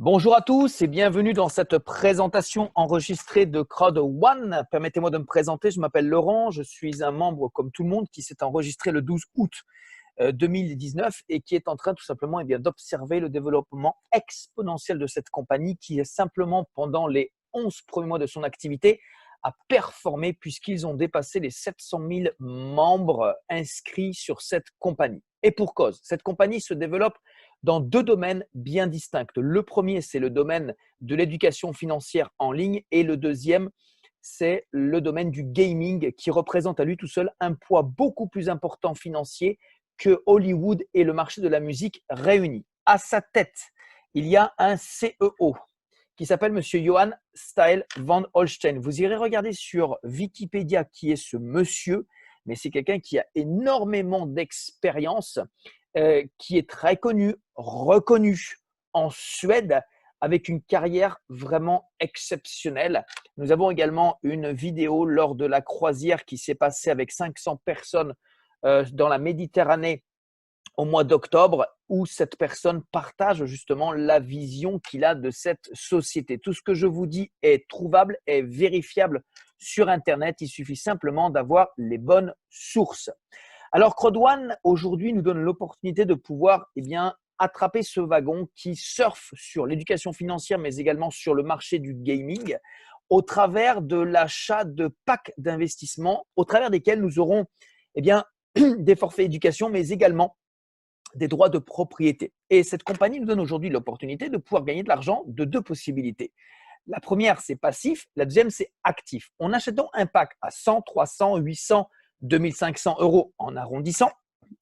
Bonjour à tous et bienvenue dans cette présentation enregistrée de Crowd One. Permettez-moi de me présenter, je m'appelle Laurent, je suis un membre comme tout le monde qui s'est enregistré le 12 août 2019 et qui est en train tout simplement d'observer le développement exponentiel de cette compagnie qui est simplement pendant les 11 premiers mois de son activité a performé puisqu'ils ont dépassé les 700 000 membres inscrits sur cette compagnie. Et pour cause, cette compagnie se développe dans deux domaines bien distincts. Le premier, c'est le domaine de l'éducation financière en ligne et le deuxième, c'est le domaine du gaming qui représente à lui tout seul un poids beaucoup plus important financier que Hollywood et le marché de la musique réunis. À sa tête, il y a un CEO qui s'appelle Monsieur Johann Steil van Holstein. Vous irez regarder sur Wikipédia qui est ce monsieur, mais c'est quelqu'un qui a énormément d'expérience, qui est très connu, reconnu en Suède, avec une carrière vraiment exceptionnelle. Nous avons également une vidéo lors de la croisière qui s'est passée avec 500 personnes dans la Méditerranée au mois d'octobre, où cette personne partage justement la vision qu'il a de cette société. Tout ce que je vous dis est trouvable, est vérifiable sur Internet. Il suffit simplement d'avoir les bonnes sources. Alors, Crowd1, aujourd'hui, nous donne l'opportunité de pouvoir attraper ce wagon qui surfe sur l'éducation financière, mais également sur le marché du gaming, au travers de l'achat de packs d'investissement, au travers desquels nous aurons des forfaits éducation, mais également des droits de propriété. Et cette compagnie nous donne aujourd'hui l'opportunité de pouvoir gagner de l'argent de deux possibilités. La première, c'est passif. La deuxième, c'est actif. En achetant un pack à 100, 300, 800, 2500 euros en arrondissant.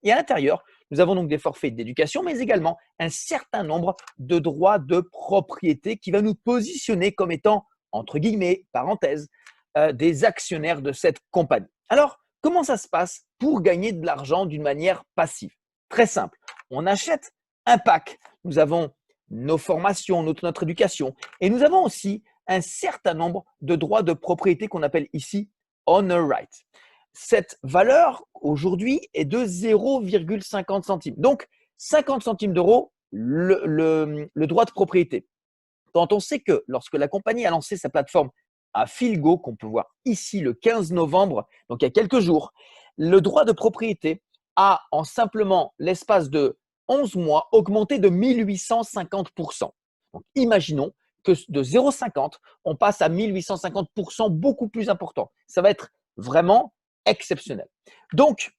Et à l'intérieur, nous avons donc des forfaits d'éducation, mais également un certain nombre de droits de propriété qui va nous positionner comme étant, entre guillemets, parenthèse, des actionnaires de cette compagnie. Alors, comment ça se passe pour gagner de l'argent d'une manière passive? Très simple. On achète un pack. Nous avons nos formations, notre éducation. Et nous avons aussi un certain nombre de droits de propriété qu'on appelle ici honor right. Cette valeur aujourd'hui est de 0,50 centimes. Donc, 50 centimes d'euros le droit de propriété. Quand on sait que lorsque la compagnie a lancé sa plateforme à Filgo, qu'on peut voir ici le 15 novembre, donc il y a quelques jours, le droit de propriété a en simplement l'espace de 11 mois augmenté de 1850%. Donc imaginons que de 0,50, on passe à 1850%, beaucoup plus important. Ça va être vraiment exceptionnel. Donc,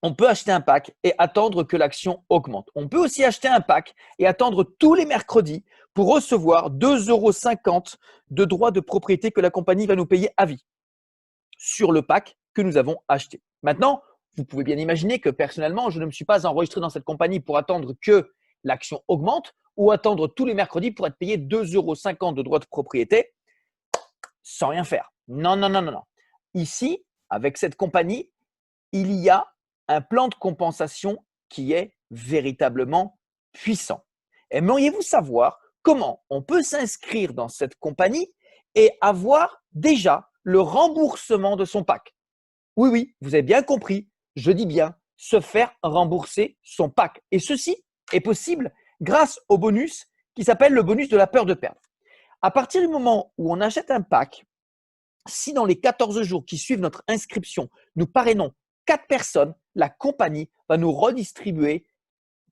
on peut acheter un pack et attendre que l'action augmente. On peut aussi acheter un pack et attendre tous les mercredis pour recevoir 2,50 € de droits de propriété que la compagnie va nous payer à vie sur le pack que nous avons acheté. Maintenant, vous pouvez bien imaginer que personnellement, je ne me suis pas enregistré dans cette compagnie pour attendre que l'action augmente ou attendre tous les mercredis pour être payé 2,50 € de droits de propriété sans rien faire. Non, non, non, non, non. Ici, avec cette compagnie, il y a un plan de compensation qui est véritablement puissant. Aimeriez-vous savoir comment on peut s'inscrire dans cette compagnie et avoir déjà le remboursement de son pack? Oui, oui, vous avez bien compris, je dis bien se faire rembourser son pack. Et ceci est possible grâce au bonus qui s'appelle le bonus de la peur de perdre. À partir du moment où on achète un pack, si dans les 14 jours qui suivent notre inscription, nous parrainons 4 personnes, la compagnie va nous redistribuer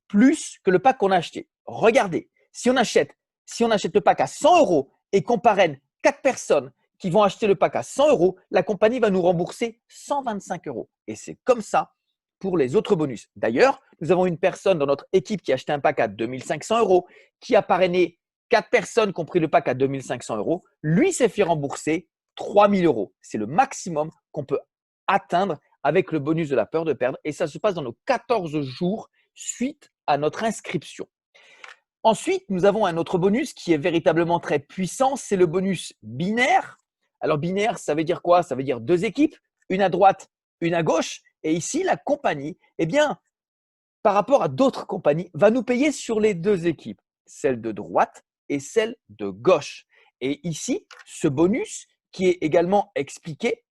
plus que le pack qu'on a acheté. Regardez, si on achète le pack à 100 € et qu'on parraine 4 personnes qui vont acheter le pack à 100 €, la compagnie va nous rembourser 125 €. Et c'est comme ça pour les autres bonus. D'ailleurs, nous avons une personne dans notre équipe qui a acheté un pack à 2500 €, qui a parrainé 4 personnes qui ont pris le pack à 2500 €. Lui s'est fait rembourser 3000 €. C'est le maximum qu'on peut atteindre avec le bonus de la peur de perdre. Et ça se passe dans nos 14 jours suite à notre inscription. Ensuite, nous avons un autre bonus qui est véritablement très puissant, c'est le bonus binaire. Alors binaire, ça veut dire quoi? Ça veut dire deux équipes, une à droite, une à gauche. Et ici, la compagnie, par rapport à d'autres compagnies, va nous payer sur les deux équipes, celle de droite et celle de gauche. Et ici, ce bonus, qui est également expliqué,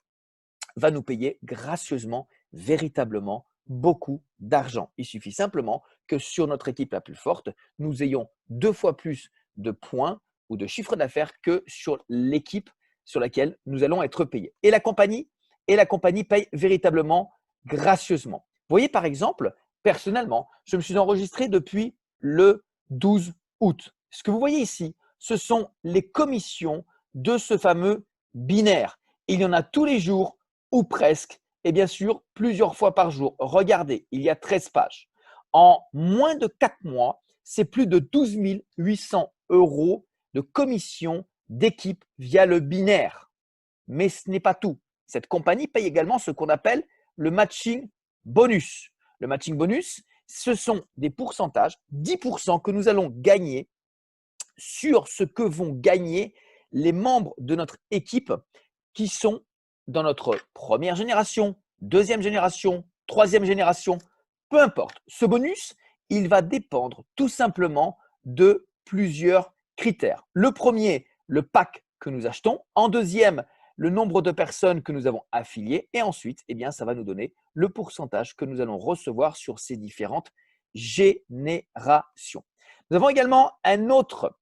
va nous payer gracieusement, véritablement, beaucoup d'argent. Il suffit simplement que sur notre équipe la plus forte, nous ayons 2 fois plus de points ou de chiffre d'affaires que sur l'équipe sur laquelle nous allons être payés. Et la compagnie paye véritablement gracieusement. Vous voyez, par exemple, personnellement, je me suis enregistré depuis le 12 août. Ce que vous voyez ici, ce sont les commissions de ce fameux binaire. Il y en a tous les jours ou presque et bien sûr plusieurs fois par jour. Regardez, il y a 13 pages. En moins de 4 mois, c'est plus de 12 800 € de commission d'équipe via le binaire. Mais ce n'est pas tout. Cette compagnie paye également ce qu'on appelle le matching bonus. Le matching bonus, ce sont des pourcentages, 10% que nous allons gagner sur ce que vont gagner les membres de notre équipe qui sont dans notre première génération, deuxième génération, troisième génération, peu importe. Ce bonus, il va dépendre tout simplement de plusieurs critères. Le premier, le pack que nous achetons. En deuxième, le nombre de personnes que nous avons affiliées. Et ensuite, eh bien, ça va nous donner le pourcentage que nous allons recevoir sur ces différentes générations. Nous avons également un autre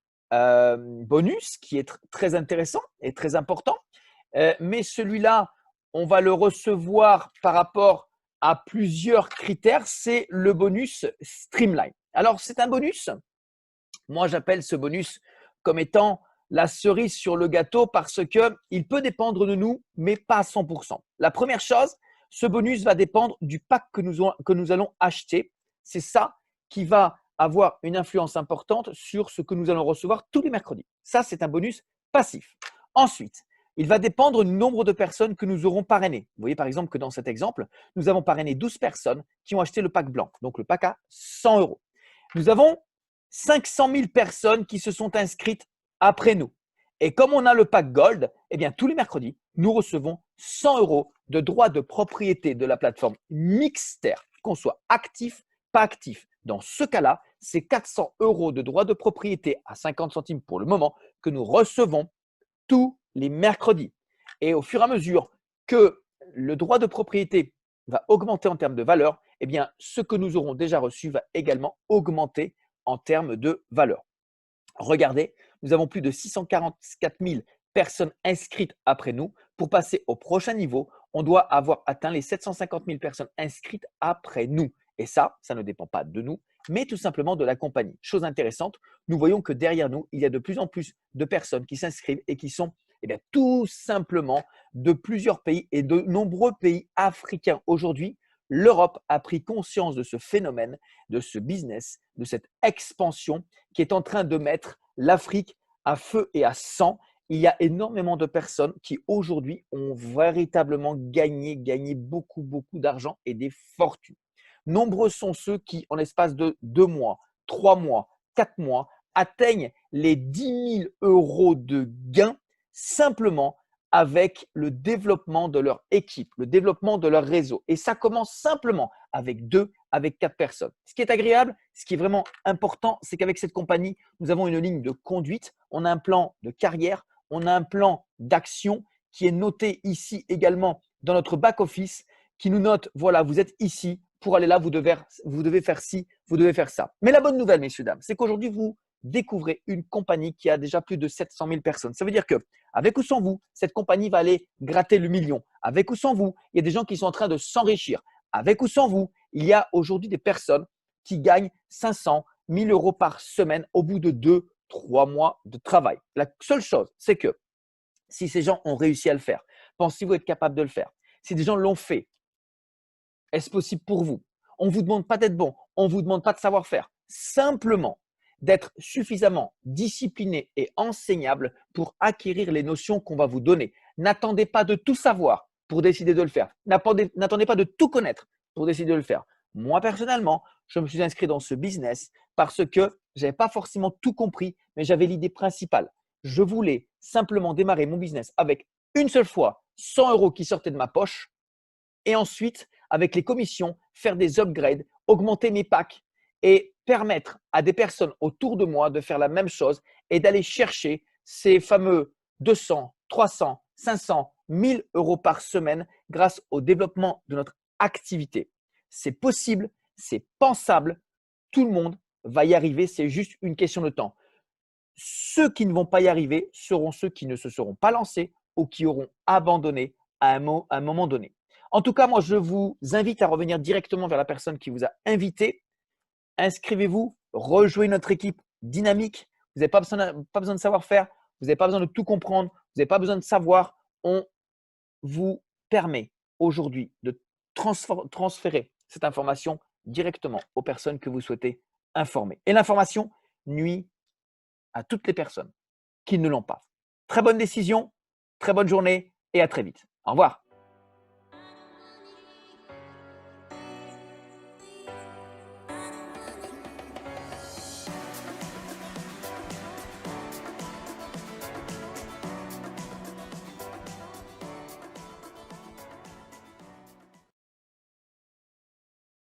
bonus qui est très intéressant et très important. Mais celui-là, on va le recevoir par rapport à plusieurs critères. C'est le bonus Streamline. Alors, c'est un bonus. Moi, j'appelle ce bonus comme étant la cerise sur le gâteau parce qu'il peut dépendre de nous, mais pas à 100%. La première chose, ce bonus va dépendre du pack que nous allons acheter. C'est ça qui va avoir une influence importante sur ce que nous allons recevoir tous les mercredis. Ça, c'est un bonus passif. Ensuite, il va dépendre du nombre de personnes que nous aurons parrainées. Vous voyez par exemple que dans cet exemple, nous avons parrainé 12 personnes qui ont acheté le pack blanc, donc le pack à 100 €. Nous avons 500 000 personnes qui se sont inscrites après nous. Et comme on a le pack Gold, eh bien, tous les mercredis, nous recevons 100 € de droits de propriété de la plateforme Mixter, qu'on soit actif, pas actif. Dans ce cas-là, c'est 400 € de droits de propriété à 50 centimes pour le moment que nous recevons tous les mercredis. Et au fur et à mesure que le droit de propriété va augmenter en termes de valeur, eh bien, ce que nous aurons déjà reçu va également augmenter en termes de valeur. Regardez, nous avons plus de 644 000 personnes inscrites après nous. Pour passer au prochain niveau, on doit avoir atteint les 750 000 personnes inscrites après nous. Et ça ne dépend pas de nous, mais tout simplement de la compagnie. Chose intéressante, nous voyons que derrière nous, il y a de plus en plus de personnes qui s'inscrivent et qui sont tout simplement de plusieurs pays et de nombreux pays africains. Aujourd'hui, l'Europe a pris conscience de ce phénomène, de ce business, de cette expansion qui est en train de mettre l'Afrique à feu et à sang. Il y a énormément de personnes qui aujourd'hui ont véritablement gagné beaucoup d'argent et des fortunes. Nombreux sont ceux qui, en l'espace de 2 mois, 3 mois, 4 mois, atteignent les 10 000 € de gains simplement avec le développement de leur équipe, le développement de leur réseau. Et ça commence simplement avec 2, avec 4 personnes. Ce qui est agréable, ce qui est vraiment important, c'est qu'avec cette compagnie, nous avons une ligne de conduite, on a un plan de carrière, on a un plan d'action qui est noté ici également dans notre back-office, qui nous note, voilà, vous êtes ici, pour aller là, vous devez faire ci, vous devez faire ça. Mais la bonne nouvelle, messieurs, dames, c'est qu'aujourd'hui, vous découvrez une compagnie qui a déjà plus de 700 000 personnes. Ça veut dire que, avec ou sans vous, cette compagnie va aller gratter le million. Avec ou sans vous, il y a des gens qui sont en train de s'enrichir. Avec ou sans vous, il y a aujourd'hui des personnes qui gagnent 500, 1000 € par semaine au bout de 2, 3 mois de travail. La seule chose, c'est que si ces gens ont réussi à le faire, pensez-vous être capable de le faire? Si des gens l'ont fait, est-ce possible pour vous? On ne vous demande pas d'être bon, on ne vous demande pas de savoir-faire. Simplement d'être suffisamment discipliné et enseignable pour acquérir les notions qu'on va vous donner. N'attendez pas de tout savoir pour décider de le faire. N'attendez pas de tout connaître pour décider de le faire. Moi, personnellement, je me suis inscrit dans ce business parce que je n'avais pas forcément tout compris, mais j'avais l'idée principale. Je voulais simplement démarrer mon business avec une seule fois 100 € qui sortaient de ma poche et ensuite, avec les commissions, faire des upgrades, augmenter mes packs et permettre à des personnes autour de moi de faire la même chose et d'aller chercher ces fameux 200, 300, 500, 1000 € par semaine grâce au développement de notre activité. C'est possible, c'est pensable, tout le monde va y arriver, c'est juste une question de temps. ceux qui ne vont pas y arriver seront ceux qui ne se seront pas lancés ou qui auront abandonné à un moment donné. En tout cas, moi, je vous invite à revenir directement vers la personne qui vous a invité. Inscrivez-vous, rejoignez notre équipe dynamique. Vous n'avez pas besoin de savoir-faire, vous n'avez pas besoin de tout comprendre, vous n'avez pas besoin de savoir. On vous permet aujourd'hui de transférer cette information directement aux personnes que vous souhaitez informer. Et l'information nuit à toutes les personnes qui ne l'ont pas. Très bonne décision, très bonne journée et à très vite. Au revoir.